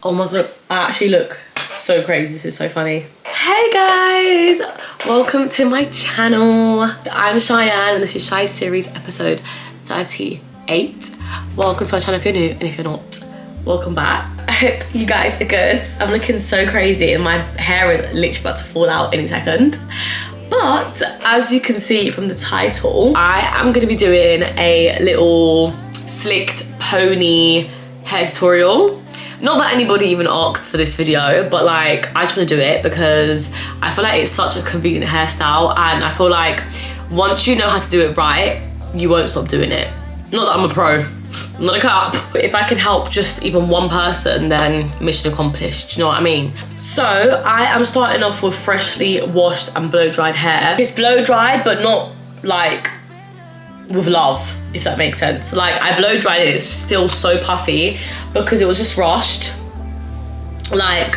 Oh my god, I actually look so crazy. This is so funny. Hey guys, welcome to my channel. I'm Cheyenne and this is Shyseries episode 38. Welcome to my channel if you're new, and if you're not, welcome back. I hope you guys are good. I'm looking so crazy and my hair is literally about to fall out any second. But as you can see from the title, I am going to be doing a little slicked pony hair tutorial. Not that anybody even asked for this video, but like I just want to do it because I feel like it's such a convenient hairstyle, and I feel like once you know how to do it right, you won't stop doing it. Not that I'm a pro, I'm not a cop. But if I can help just even one person, then mission accomplished, you know what I mean? So I am starting off with freshly washed and blow dried hair. It's blow dried, but not like with love, if that makes sense. Like I blow dried it, it's still so puffy because it was just rushed. Like,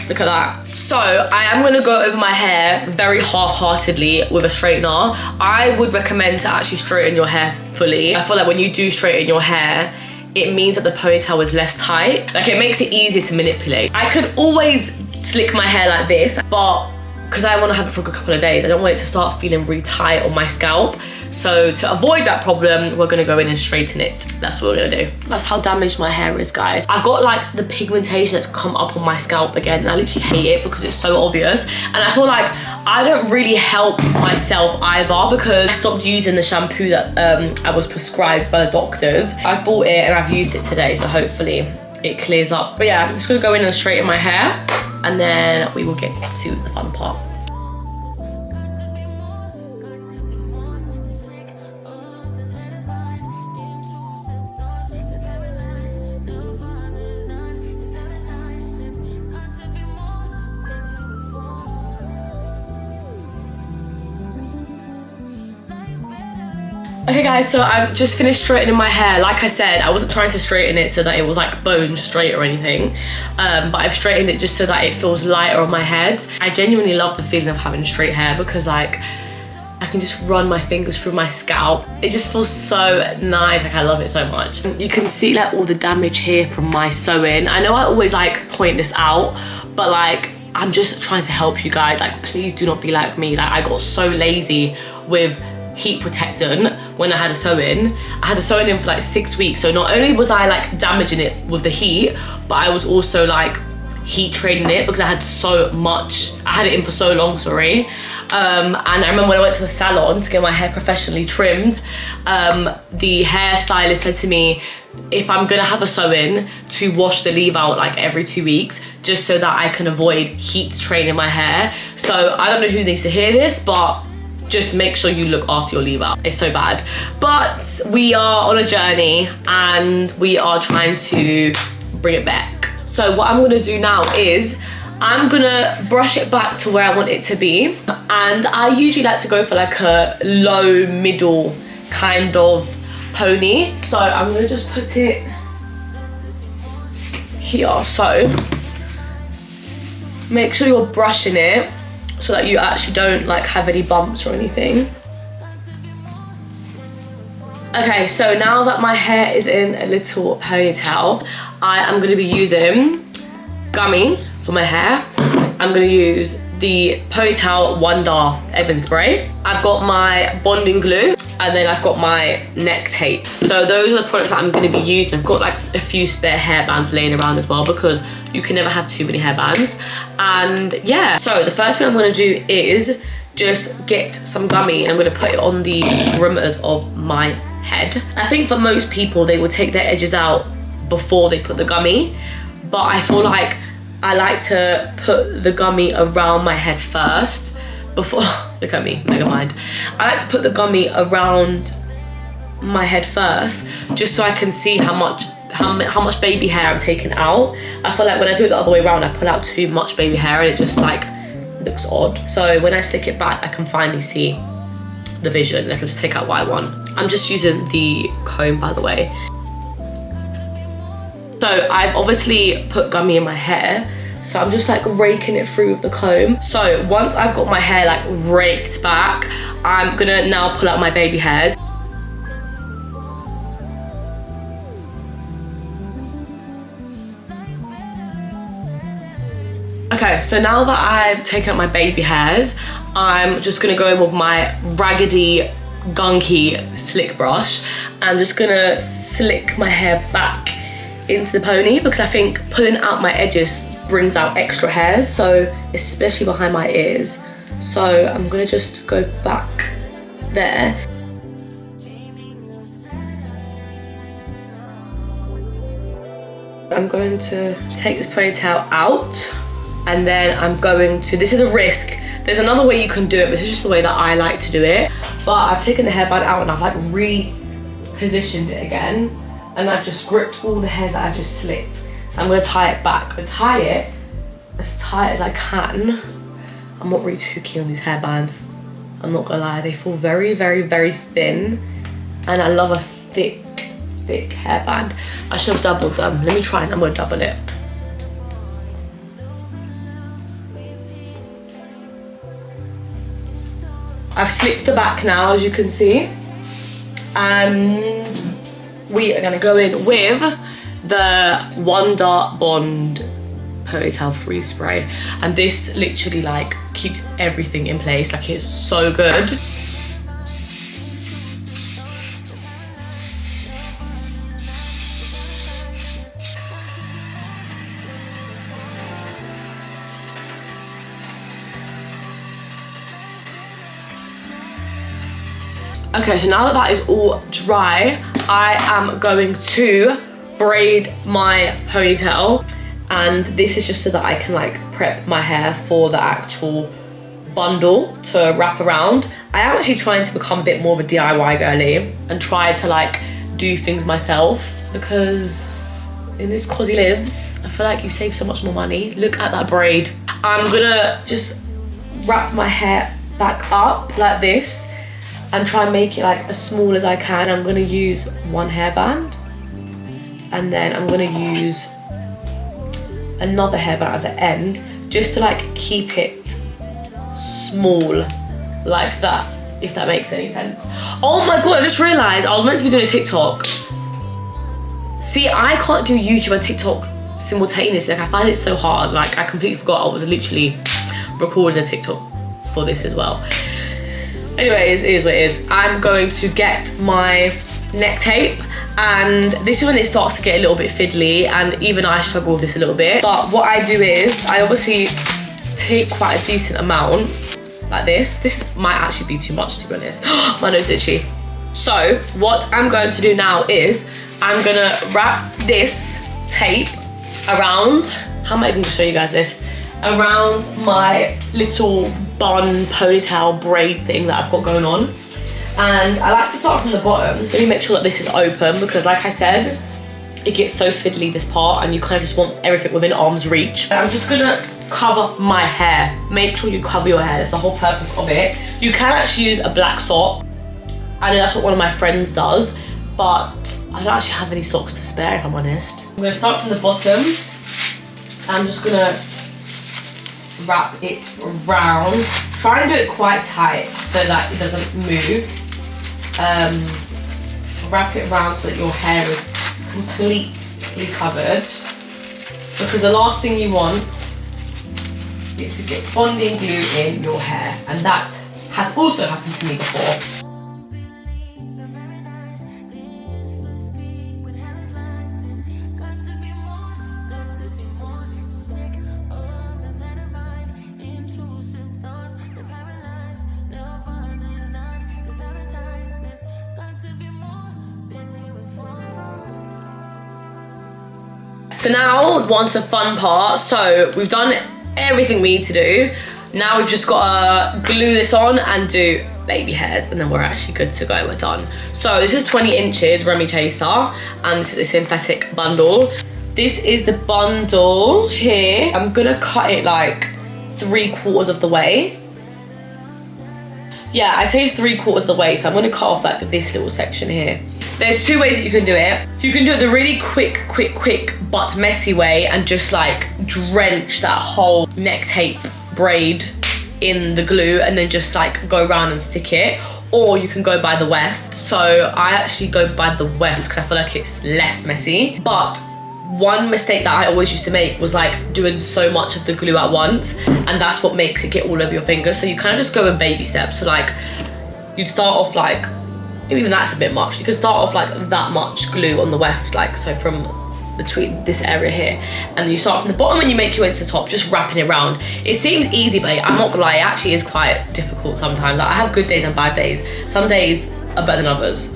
look at that. So I am gonna go over my hair very half-heartedly with a straightener. I would recommend to actually straighten your hair fully. I feel like when you do straighten your hair, it means that the ponytail is less tight. Like it makes it easier to manipulate. I could always slick my hair like this, but because I want to have it for a couple of days, I don't want it to start feeling really tight on my scalp. So to avoid that problem, we're gonna go in and straighten it. That's what we're gonna do. That's how damaged my hair is, guys. I've got like the pigmentation that's come up on my scalp again, and I literally hate it because it's so obvious. And I feel like I don't really help myself either because I stopped using the shampoo that I was prescribed by the doctors. I bought it and I've used it today, so hopefully it clears up. But yeah, I'm just gonna go in and straighten my hair, and then we will get to the fun part. Okay guys, so I've just finished straightening my hair. Like I said, I wasn't trying to straighten it so that it was like bone straight or anything, but I've straightened it just so that it feels lighter on my head. I genuinely love the feeling of having straight hair because like I can just run my fingers through my scalp. It just feels so nice. Like I love it so much. You can see like all the damage here from my sewing. I know I always like point this out, but like I'm just trying to help you guys. Like please do not be like me. Like I got so lazy with heat protectant when I had a sew-in. I had a sew-in in for like 6 weeks, so not only was I like damaging it with the heat, but I was also like heat training it because I had so much, I had it in for so long, sorry. And I remember when I went to the salon to get my hair professionally trimmed, the hairstylist said to me, if I'm gonna have a sew-in, to wash the leave out like every 2 weeks, just so that I can avoid heat training my hair. So I don't know who needs to hear this, but just make sure you look after your leave out. It's so bad. But we are on a journey and we are trying to bring it back. So what I'm gonna do now is I'm gonna brush it back to where I want it to be. And I usually like to go for like a low middle kind of pony. So I'm gonna just put it here. So make sure you're brushing it so that you actually don't like have any bumps or anything. Okay, so now that my hair is in a little ponytail, I am gonna be using gummy for my hair. I'm gonna use the Ponytail Wonder Ebon Spray. I've got my bonding glue, and then I've got my neck tape. So those are the products that I'm gonna be using. I've got like a few spare hairbands laying around as well because you can never have too many hairbands. And yeah, so the first thing I'm gonna do is just get some gummy and I'm gonna put it on the perimeters of my head. I think for most people, they will take their edges out before they put the gummy, but I feel like I like to put the gummy around my head first before, look at me, never mind. I like to put the gummy around my head first just so I can see how much baby hair I'm taking out. I feel like when I do it the other way around, I pull out too much baby hair and it just like looks odd. So when I slick it back, I can finally see the vision and I can just take out what I want. I'm just using the comb, by the way. So I've obviously put gummy in my hair, so I'm just like raking it through with the comb. So once I've got my hair like raked back, I'm gonna now pull out my baby hairs. Okay, so now that I've taken out my baby hairs, I'm just gonna go in with my raggedy, gunky slick brush. I'm just gonna slick my hair back into the pony because I think pulling out my edges brings out extra hairs, so especially behind my ears. So I'm gonna just go back there. I'm going to take this ponytail out, and then I'm going to, this is a risk. There's another way you can do it, but this is just the way that I like to do it. But I've taken the hairband out and I've like repositioned it again, and I've just gripped all the hairs that I've just slicked. So I'm gonna tie it back. I tie it as tight as I can. I'm not really too keen on these hairbands. I'm not gonna lie, they feel very, very, very thin, and I love a thick hairband. I should have doubled them. Let me try and I'm gonna double it. I've slicked the back now, as you can see, and we are gonna go in with the Wonder Bond ponytail freeze spray, and this literally like keeps everything in place. Like, it's so good. Okay, so now that that is all dry, I am going to braid my ponytail, and this is just so that I can like prep my hair for the actual bundle to wrap around. I am actually trying to become a bit more of a DIY girly and try to like do things myself, because in this cosy lives, I feel like you save so much more money. Look at that braid. I'm gonna just wrap my hair back up like this and try and make it like as small as I can. I'm gonna use one hairband, and then I'm gonna use another hairband at the end, just to like keep it small like that, if that makes any sense. Oh my God, I just realized I was meant to be doing a TikTok. See, I can't do YouTube and TikTok simultaneously. Like, I find it so hard. Like, I completely forgot I was literally recording a TikTok for this as well. Anyways, it is what it is. I'm going to get my neck tape, and this is when it starts to get a little bit fiddly, and even I struggle with this a little bit. But what I do is I obviously take quite a decent amount like this. This might actually be too much, to be honest. My nose is itchy. So what I'm going to do now is I'm gonna wrap this tape around, how am I even gonna show you guys this? Around my little bun ponytail braid thing that I've got going on. And I like to start from the bottom. Let me make sure that this is open, because like I said, it gets so fiddly, this part, and you kind of just want everything within arm's reach. I'm just gonna cover my hair. Make sure you cover your hair, that's the whole purpose of it. You can actually use a black sock. I know that's what one of my friends does, but I don't actually have any socks to spare, if I'm honest. I'm gonna start from the bottom. I'm just gonna wrap it around. Try and do it quite tight so that it doesn't move. Wrap it around so that your hair is completely covered, because the last thing you want is to get bonding glue in your hair, and that has also happened to me before. So now, once the fun part. So we've done everything we need to do. Now we've just got to glue this on and do baby hairs, and then we're actually good to go, we're done. So this is 20 inches Remy Chaser, and this is a synthetic bundle. This is the bundle here. I'm gonna cut it like 3/4 of the way. Yeah, I say 3/4 of the way, so I'm gonna cut off like this little section here. There's two ways that you can do it. You can do it the really quick, but messy way, and just like drench that whole neck tape braid in the glue, and then just like go around and stick it. Or you can go by the weft. So I actually go by the weft because I feel like it's less messy. But one mistake that I always used to make was like doing so much of the glue at once, and that's what makes it get all over your fingers. So you kind of just go in baby steps. So like you'd start off like, even that's a bit much. You could start off like that much glue on the weft, like so from between this area here, and then you start from the bottom and you make your way to the top, just wrapping it around. It seems easy, but I'm not gonna lie, it actually is quite difficult sometimes. Like, I have good days and bad days. Some days are better than others.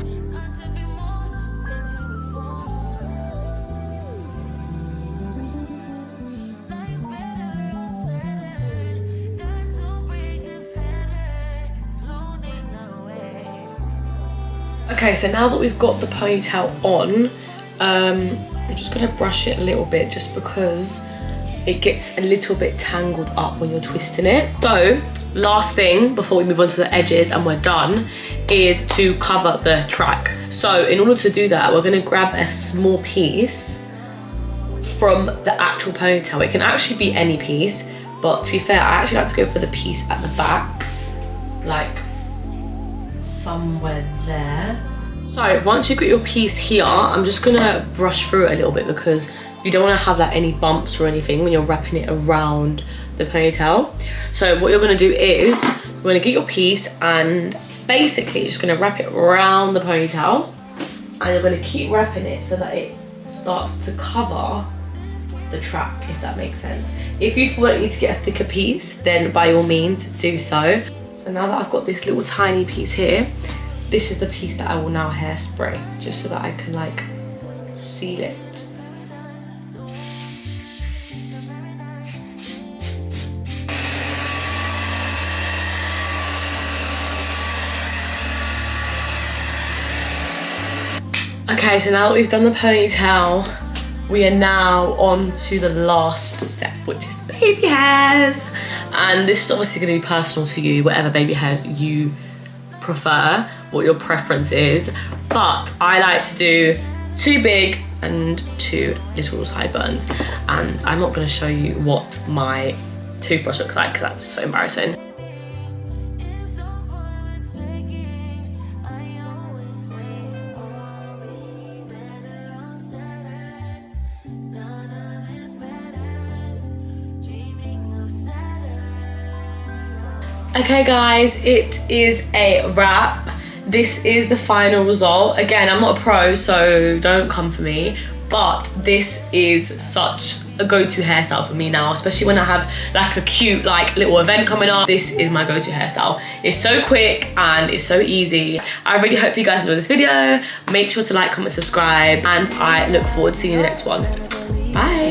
Okay, so now that we've got the ponytail on, I'm just gonna brush it a little bit just because it gets a little bit tangled up when you're twisting it. So, last thing before we move on to the edges and we're done is to cover the track. So in order to do that, we're gonna grab a small piece from the actual ponytail. It can actually be any piece, but to be fair, I actually like to go for the piece at the back, like somewhere there. So once you've got your piece here, I'm just gonna brush through it a little bit because you don't want to have like any bumps or anything when you're wrapping it around the ponytail. So what you're gonna do is you're gonna get your piece and basically you're just gonna wrap it around the ponytail, and you're gonna keep wrapping it so that it starts to cover the track, if that makes sense. If you feel like you need to get a thicker piece, then by all means do so. So now that I've got this little tiny piece here, this is the piece that I will now hairspray, just so that I can like seal it. Okay, so now that we've done the ponytail, we are now on to the last step, which is baby hairs. And this is obviously going to be personal to you, whatever baby hairs you prefer, what your preference is. But I like to do 2 big and 2 little sideburns. And I'm not going to show you what my toothbrush looks like because that's so embarrassing. Okay guys, it is a wrap. This is the final result. Again, I'm not a pro, so don't come for me, but this is such a go-to hairstyle for me now, especially when I have like a cute like little event coming up. This is my go-to hairstyle. It's so quick and it's so easy. I really hope you guys enjoyed this video. Make sure to like, comment, subscribe, and I look forward to seeing you in the next one. Bye.